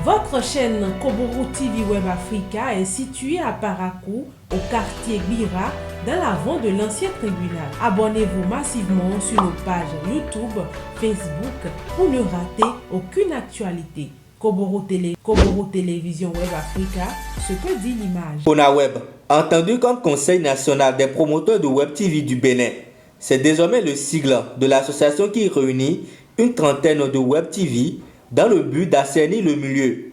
Votre chaîne Koboro TV Web Africa est située à Parakou, au quartier Bira, dans l'avant de l'ancien tribunal. Abonnez-vous massivement sur nos pages YouTube, Facebook pour ne rater aucune actualité. Koboro Télévision Web Africa, ce que dit l'image. CONAWEB, entendu comme Conseil national des promoteurs de Web TV du Bénin, c'est désormais le sigle de l'association qui réunit une trentaine de Web TV dans le but d'assainir le milieu.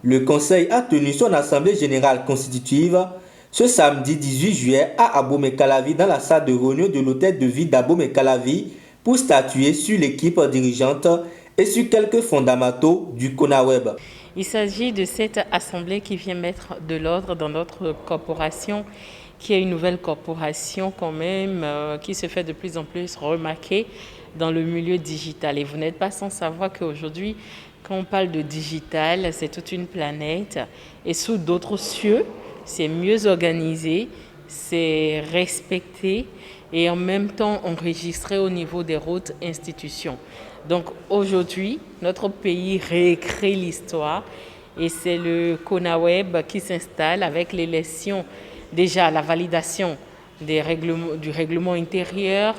Le Conseil a tenu son assemblée générale constitutive ce samedi 18 juillet à Abomey-Calavi dans la salle de réunion de l'hôtel de ville d'Abomey-Calavi pour statuer sur l'équipe dirigeante et sur quelques fondamentaux du CONAWEB. Il s'agit de cette assemblée qui vient mettre de l'ordre dans notre corporation, qui est une nouvelle corporation quand même, qui se fait de plus en plus remarquer dans le milieu digital. Et vous n'êtes pas sans savoir qu'aujourd'hui, quand on parle de digital, c'est toute une planète et sous d'autres cieux, c'est mieux organisé, c'est respecté et en même temps enregistré au niveau des hautes institutions. Donc aujourd'hui, notre pays réécrit l'histoire et c'est le CONAWEB qui s'installe avec l'élection, déjà la validation du règlement intérieur,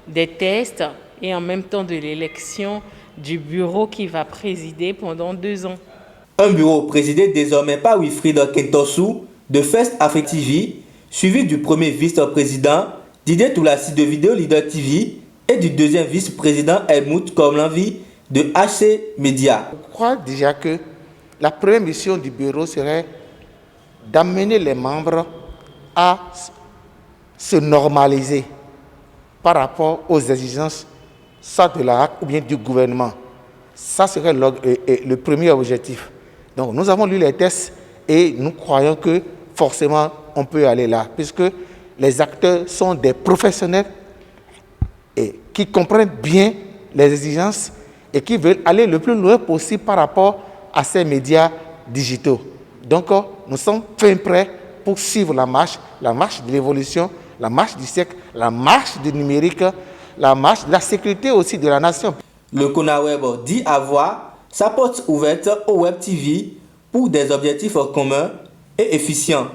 des tests et en même temps de l'élection du bureau qui va présider pendant 2 ans. Un bureau présidé désormais par Wilfried Kentosu de First Africa TV, suivi du premier vice-président Didier Toulassi de Vidéo Leader TV et du deuxième vice-président Helmut Komlanvi de HC Media. Je crois déjà que la première mission du bureau serait d'amener les membres à se normaliser par rapport aux exigences soit de la HAC ou bien du gouvernement. Ça serait le premier objectif. Donc nous avons lu les tests et nous croyons que forcément on peut aller là, puisque les acteurs sont des professionnels et qui comprennent bien les exigences et qui veulent aller le plus loin possible par rapport à ces médias digitaux. Donc nous sommes fin prêts pour suivre la marche de l'évolution, la marche du siècle, la marche du numérique, la marche de la sécurité aussi de la nation. Le CONAWEB dit avoir sa porte ouverte au Web TV pour des objectifs communs et efficients.